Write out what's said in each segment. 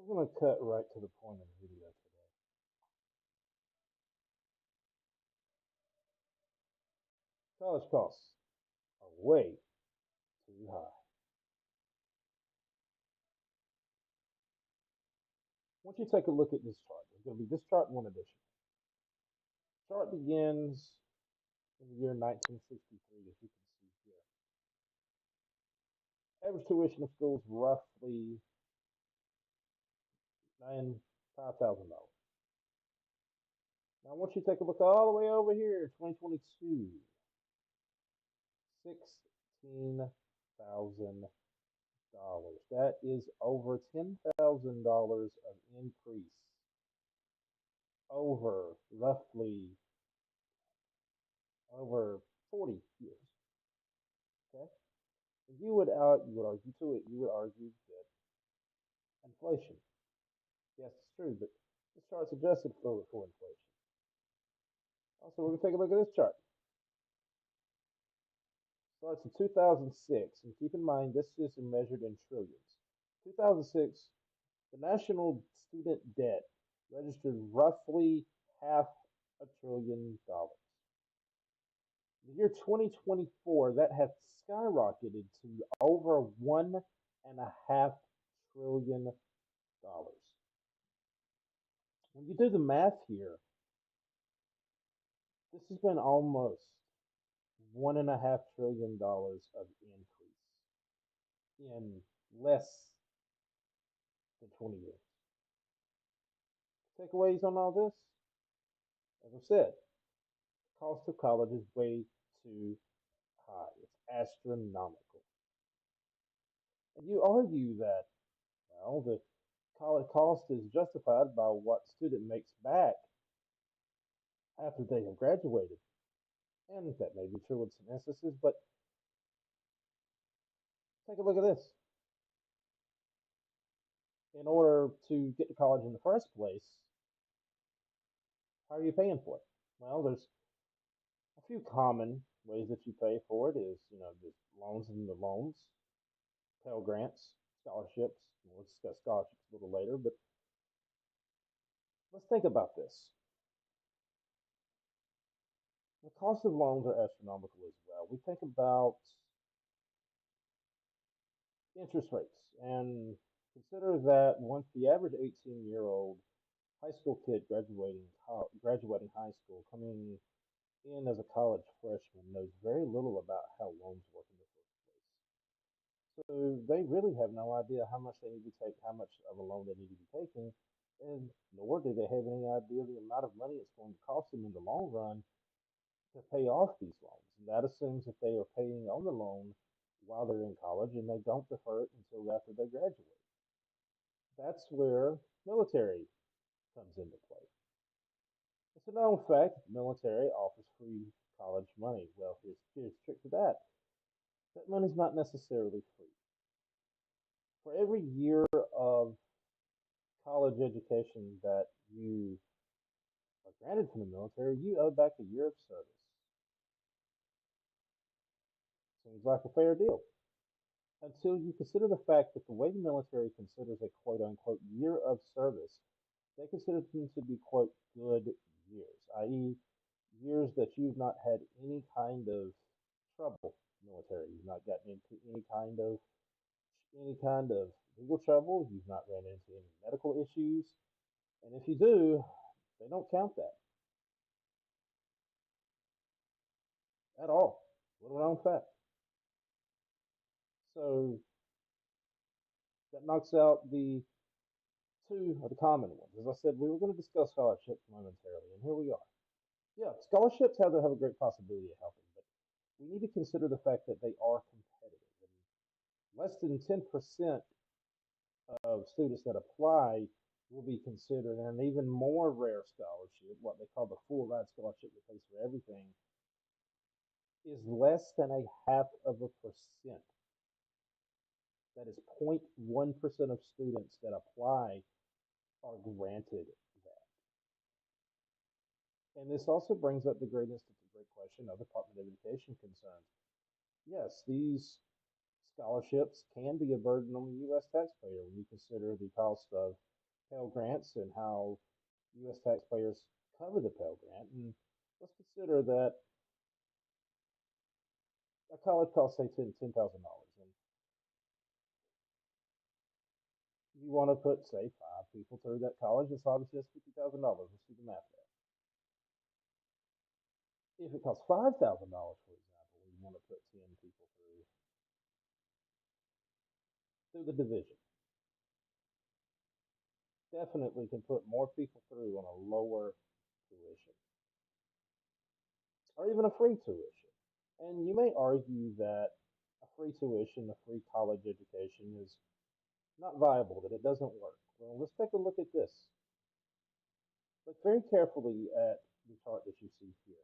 We're going to cut right to the point of the video today. College costs are way too high. Once you take a look at this chart, there's going to be this chart and one addition. Chart begins in the year 1963, as you can see here. Average tuition of schools roughly $5,000. Now, once you take a look all the way over here, 2022, $16,000. That is over $10,000 of increase over roughly over 40 years. Okay, you would argue to it. You would argue that inflation. Yes, it's true, but this chart's adjusted for inflation. Also, we're gonna take a look at this chart. Starts in 2006, and keep in mind this is measured in trillions. 2006, the national student debt registered roughly $500 billion. The year 2024, that has skyrocketed to over $1.5 trillion. When you do the math here, this has been almost $1.5 trillion of increase in less than 20 years. Takeaways on all this? As I said, the cost of college is way too high. It's astronomical. And you argue that, well, the college cost is justified by what student makes back after they have graduated. And that may be true in some instances, but take a look at this. In order to get to college in the first place, how are you paying for it? Well, there's a few common ways that you pay for it is, the loans and the loans, Pell Grants, scholarships. We'll discuss scholarships a little later, but let's think about this. The cost of loans are astronomical as well. We think about interest rates and consider that once the average 18-year-old high school kid graduating high school, coming in as a college freshman, knows very little about how loans work in the first place. So they really have no idea how much they need to take, how much of a loan they need to be taking, and nor do they have any idea the amount of money it's going to cost them in the long run to pay off these loans. And that assumes that they are paying on the loan while they're in college and they don't defer it until after they graduate. That's where military comes into play. It's a known fact that the military offers free college money. Well, here's the trick to that. That money's not necessarily free. For every year of college education that you are granted from the military, you owe back a year of service. Seems like a fair deal. Until you consider the fact that the way the military considers a quote unquote year of service, they consider them to be quote good years, i.e., years that you've not had any kind of trouble military. You've not gotten into any kind of legal trouble. You've not ran into any medical issues, and if you do, they don't count that at all. Little known fact. So that knocks out the two of the common ones. As I said, we were going to discuss scholarships momentarily, and here we are. Yeah, scholarships have a great possibility of helping, but we need to consider the fact that they are competitive. And less than 10% of students that apply will be considered an even more rare scholarship, what they call the full ride scholarship that pays for everything, is less than a half of a percent. That is 0.1% of students that apply are granted that. And this also brings up the great question of Department of Education concerns. Yes, these scholarships can be a burden on the U.S. taxpayer when you consider the cost of Pell Grants and how U.S. taxpayers cover the Pell Grant. And let's consider that a college costs say $10,000, and you want to put say five people through that college. It's obviously that's $50,000. Let's do the math there. If it costs $5,000, for example, you want to put 10 people through the division. Definitely can put more people through on a lower tuition or even a free tuition. And you may argue that a free tuition, a free college education is not viable, that it doesn't work. Well, let's take a look at this. Look very carefully at the chart that you see here.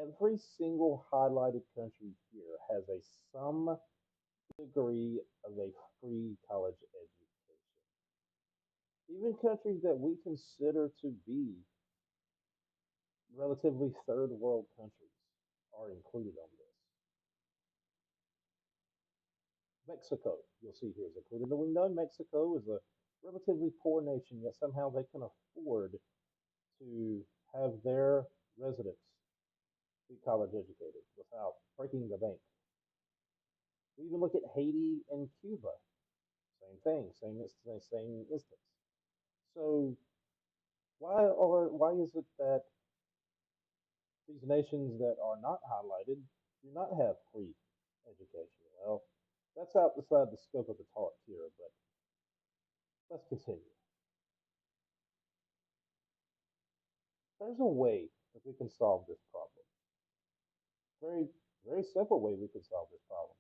Every single highlighted country here has some degree of a free college education. Even countries that we consider to be relatively third world countries are included on this. Mexico, you'll see here, is included. And we know Mexico is a relatively poor nation, yet somehow they can afford to have their residents be college educated without breaking the bank. We even look at Haiti and Cuba. Same thing, same instance. So why is it that these nations that are not highlighted do not have free education? Well, that's outside the scope of the talk here, but let's continue. There's a way that we can solve this problem. Very, very simple way we can solve this problem.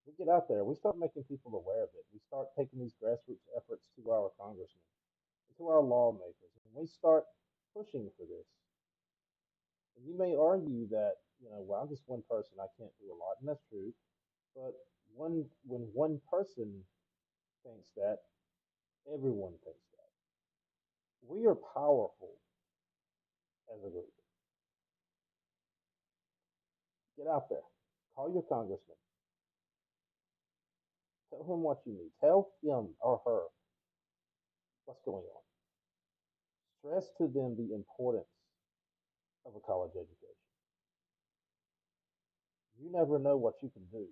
We get out there, we start making people aware of it. We start taking these grassroots efforts to our congressmen, to our lawmakers, and we start pushing for this. And you may argue that, well, I'm just one person, I can't do a lot, and that's true. But when one person thinks that, everyone thinks that. We are powerful as a group. Get out there, call your congressman, tell him what you need, tell him or her what's going on. Stress to them the importance of a college education. You never know what you can do